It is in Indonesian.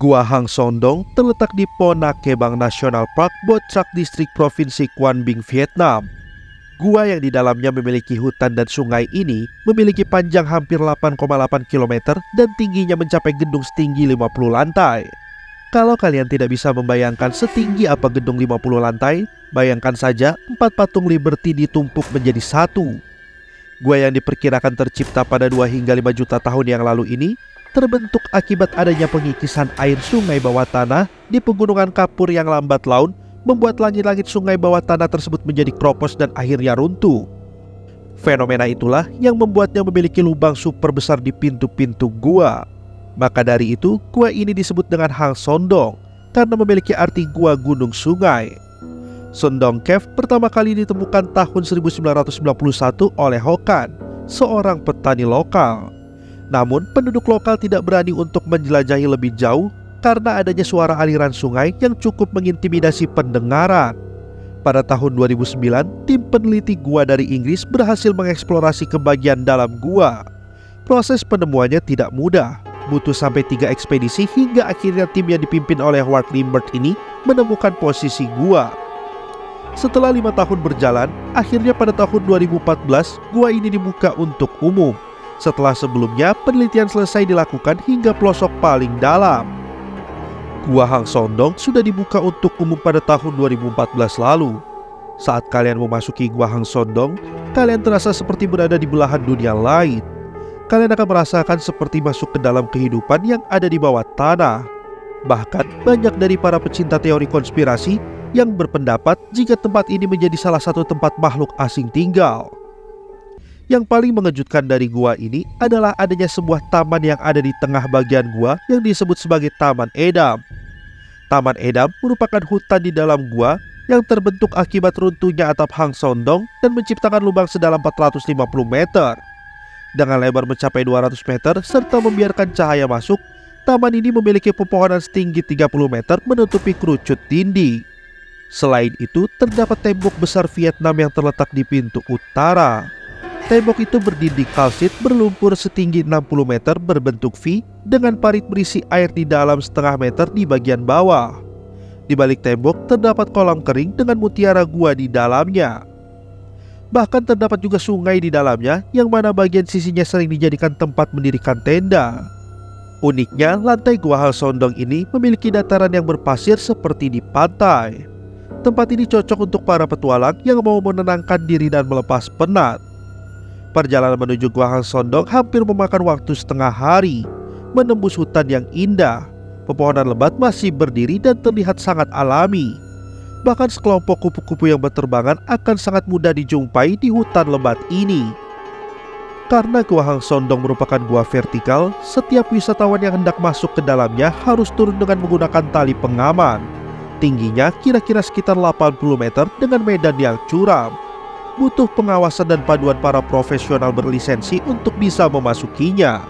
Gua Hang Sondong terletak di Po-Na Kebang National Park, Bo Trak Distrik Provinsi Quang Binh, Vietnam. Gua yang di dalamnya memiliki hutan dan sungai ini memiliki panjang hampir 8,8 km dan tingginya mencapai gedung setinggi 50 lantai. Kalau kalian tidak bisa membayangkan setinggi apa gedung 50 lantai, bayangkan saja 4 patung Liberty ditumpuk menjadi satu. Gua yang diperkirakan tercipta pada 2 hingga 5 juta tahun yang lalu ini terbentuk akibat adanya pengikisan air sungai bawah tanah di pegunungan kapur yang lambat laun membuat langit-langit sungai bawah tanah tersebut menjadi kropos dan akhirnya runtuh. Fenomena itulah yang membuatnya memiliki lubang super besar di pintu-pintu gua. Maka dari itu, gua ini disebut dengan Hang Sondong karena memiliki arti gua gunung sungai. Sondong Cave pertama kali ditemukan tahun 1991 oleh Hokan, seorang petani lokal. Namun, penduduk lokal tidak berani untuk menjelajahi lebih jauh karena adanya suara aliran sungai yang cukup mengintimidasi pendengaran. Pada tahun 2009, tim peneliti gua dari Inggris berhasil mengeksplorasi ke bagian dalam gua. Proses penemuannya tidak mudah, butuh sampai 3 ekspedisi hingga akhirnya tim yang dipimpin oleh Howard Lindbergh ini menemukan posisi gua. Setelah 5 tahun berjalan, akhirnya pada tahun 2014, gua ini dibuka untuk umum. Setelah sebelumnya penelitian selesai dilakukan hingga pelosok paling dalam. Gua Hang Sondong sudah dibuka untuk umum pada tahun 2014 lalu. Saat kalian memasuki Gua Hang Sondong, kalian terasa seperti berada di belahan dunia lain. Kalian akan merasakan seperti masuk ke dalam kehidupan yang ada di bawah tanah. Bahkan banyak dari para pecinta teori konspirasi yang berpendapat jika tempat ini menjadi salah satu tempat makhluk asing tinggal. Yang paling mengejutkan dari gua ini adalah adanya sebuah taman yang ada di tengah bagian gua yang disebut sebagai Taman Edam. Taman Edam merupakan hutan di dalam gua yang terbentuk akibat runtuhnya atap Hang Sondong dan menciptakan lubang sedalam 450 meter. Dengan lebar mencapai 200 meter serta membiarkan cahaya masuk, taman ini memiliki pepohonan setinggi 30 meter menutupi kerucut dinding. Selain itu, terdapat tembok besar Vietnam yang terletak di pintu utara. Tembok itu berdinding kalsit berlumpur setinggi 60 meter berbentuk V dengan parit berisi air di dalam setengah meter di bagian bawah. Di balik tembok terdapat kolam kering dengan mutiara gua di dalamnya. Bahkan terdapat juga sungai di dalamnya yang mana bagian sisinya sering dijadikan tempat mendirikan tenda. Uniknya, lantai Gua Hang Sondong ini memiliki dataran yang berpasir seperti di pantai. Tempat ini cocok untuk para petualang yang mau menenangkan diri dan melepas penat. Perjalanan menuju Gua Hang Sondong hampir memakan waktu setengah hari. Menembus hutan yang indah, pepohonan lebat masih berdiri dan terlihat sangat alami. Bahkan sekelompok kupu-kupu yang berterbangan akan sangat mudah dijumpai di hutan lebat ini. Karena Gua Hang Sondong merupakan gua vertikal, setiap wisatawan yang hendak masuk ke dalamnya harus turun dengan menggunakan tali pengaman. Tingginya kira-kira sekitar 80 meter dengan medan yang curam. Butuh pengawasan dan paduan para profesional berlisensi untuk bisa memasukinya.